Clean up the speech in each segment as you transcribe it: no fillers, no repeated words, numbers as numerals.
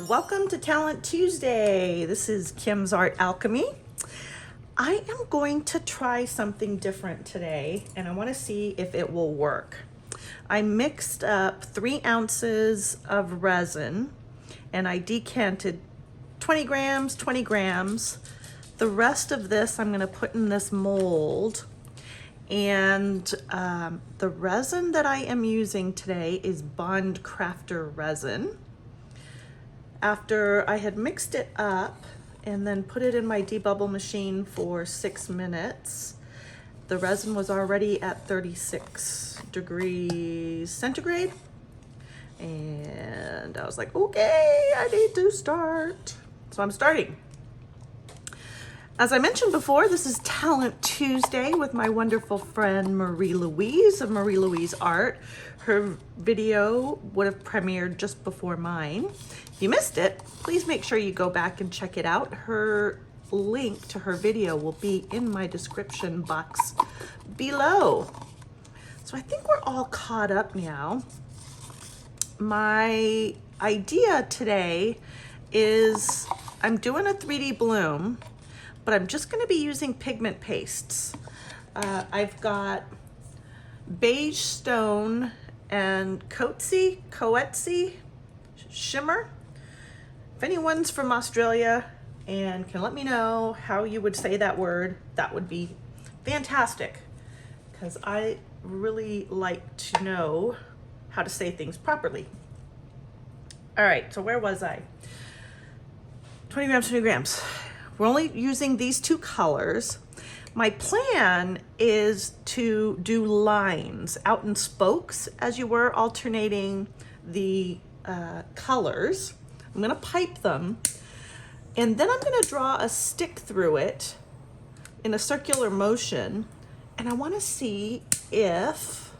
Welcome to Talent Tuesday. This is Kim's Art Alchemy. I am going to try something different today, and I want to see if it will work. I mixed up 3 ounces of resin, and I decanted 20 grams, 20 grams. The rest of this I'm going to put in this mold. And the resin that I am using today is Bond Craftor resin. After I had mixed it up and then put it in my debubble machine for 6 minutes, the resin was already at 36 degrees centigrade. And I was like, okay, I need to start. So I'm starting. As I mentioned before, this is Talent Tuesday with my wonderful friend Marie-Louise of Marie-Louise Art. Her video would have premiered just before mine. If you missed it, please make sure you go back and check it out. Her link to her video will be in my description box below. So I think we're all caught up now. My idea today is I'm doing a 3D bloom, but I'm just going to be using pigment pastes. I've got Beige Stone and Coetzee, Shimmer. If anyone's from Australia and can let me know how you would say that word, that would be fantastic, because I really like to know how to say things properly. All right, so where was I? 20 grams, 20 grams. We're only using these 2 colors. My plan is to do lines out in spokes as you were alternating the colors. I'm gonna pipe them, and then I'm gonna draw a stick through it in a circular motion, and I wanna see if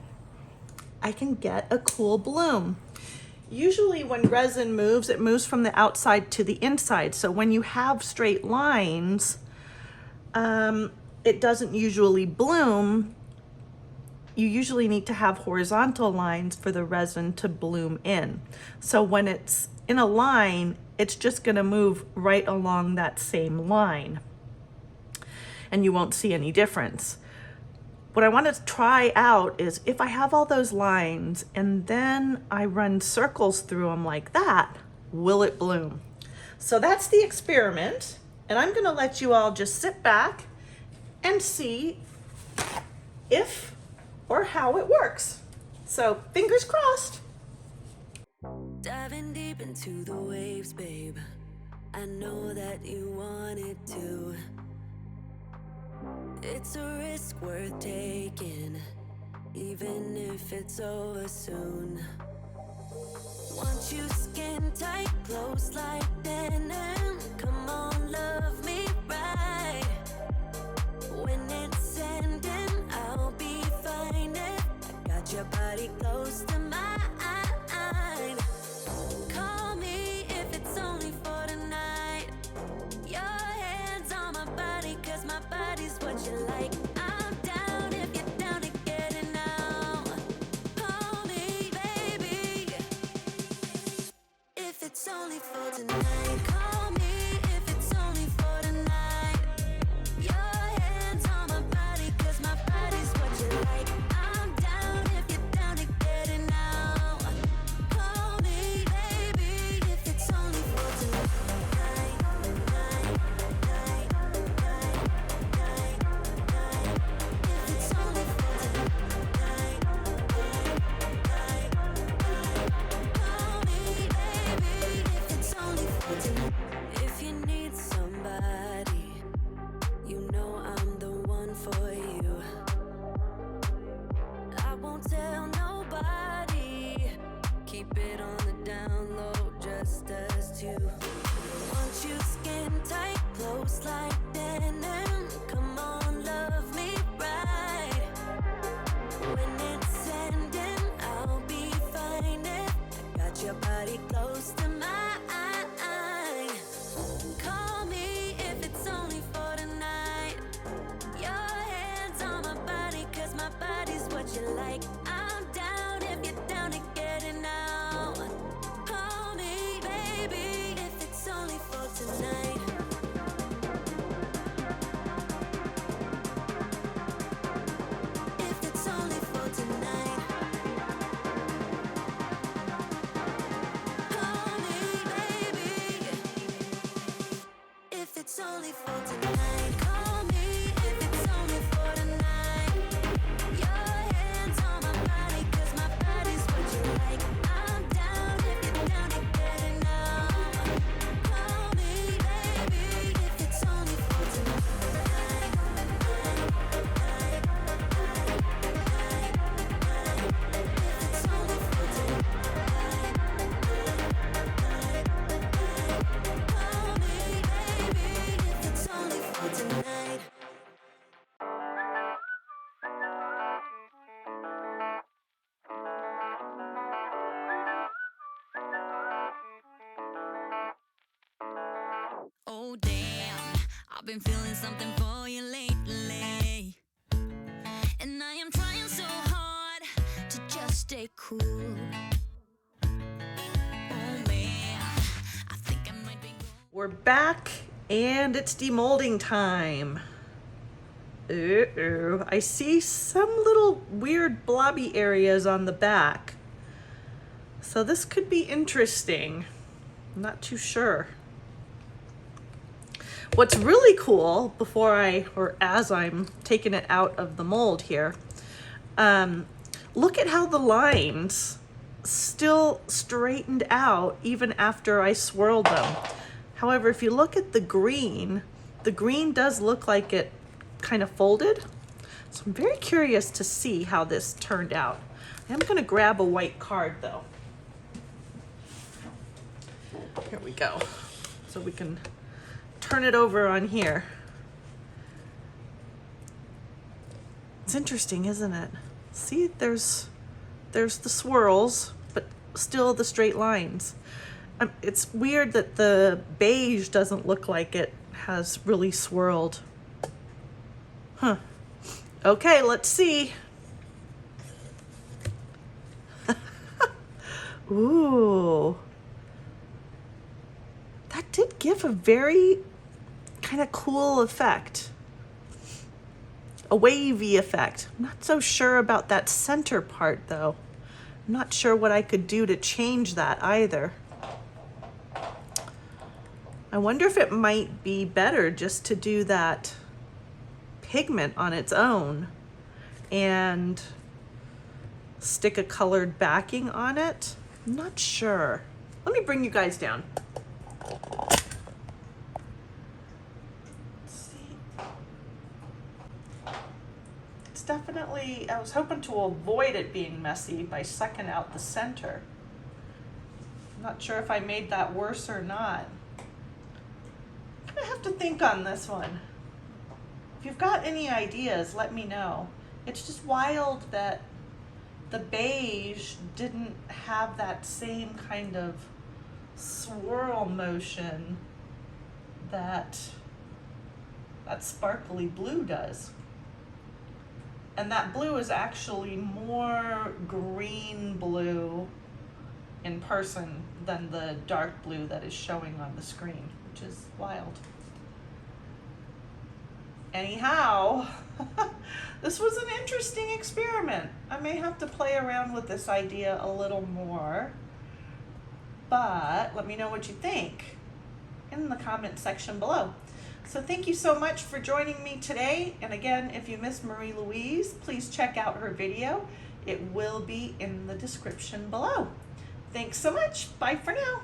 I can get a cool bloom. Usually when resin moves, it moves from the outside to the inside. So when you have straight lines, it doesn't usually bloom. You usually need to have horizontal lines for the resin to bloom in. So when it's in a line, it's just gonna move right along that same line, and you won't see any difference. What I want to try out is if I have all those lines and then I run circles through them like that, will it bloom? So that's the experiment, and I'm going to let you all just sit back and see if or how it works. So fingers crossed. Diving deep into the waves, babe. I know that you wanted to. It's a risk worth taking, even if it's over soon. Want you skin tight, close like denim. Come on, love me right. When it's ending, I'll be fine. I got your body close to mine. Call me if it's only for tonight. Your hands on my body, 'cause my body's what you like. I'm down if you're down to get it now. Call me, baby, if it's only for tonight. Call me if it's only for tonight. Your hands on my body, 'cause my body's what you like. I'm down if you're down to get it now. Call me, baby, if it's only for tonight. If you need somebody, you know I'm the one for you. I won't tell nobody. Keep it on the down low, just us two. Want you skin tight, close like denim. Come on, love me right. When it's ending, I'll be fine. I got your body close to mine. Call me if it's only for tonight. Your hands on my body, 'cause my body's what you like. I'm down if you're down to get it now. Call I've been feeling something for you lately, and I am trying so hard to just stay cool. Oh man, I think I might be. We're back and it's demolding time. Uh-oh, I see some little weird blobby areas on the back. So this could be interesting. I'm not too sure. What's really cool as I'm taking it out of the mold here, look at how the lines still straightened out even after I swirled them. However, if you look at the green does look like it kind of folded. So I'm very curious to see how this turned out. I'm gonna grab a white card though. Here we go. So we can turn it over on here. It's interesting, isn't it? See, there's the swirls, but still the straight lines. It's weird that the beige doesn't look like it has really swirled. Huh. Okay, let's see. Ooh. That did give a very kind of cool effect. A wavy effect. I'm not so sure about that center part though. I'm not sure what I could do to change that either. I wonder if it might be better just to do that pigment on its own and stick a colored backing on it. I'm not sure. Let me bring you guys down. Definitely, I was hoping to avoid it being messy by sucking out the center. I'm not sure if I made that worse or not. I'm gonna have to think on this one. If you've got any ideas, let me know. It's just wild that the beige didn't have that same kind of swirl motion that sparkly blue does. And that blue is actually more green blue in person than the dark blue that is showing on the screen, which is wild. Anyhow, this was an interesting experiment. I may have to play around with this idea a little more, but let me know what you think in the comment section below. So thank you so much for joining me today. And again, if you missed Marie-Louise, please check out her video. It will be in the description below. Thanks so much. Bye for now.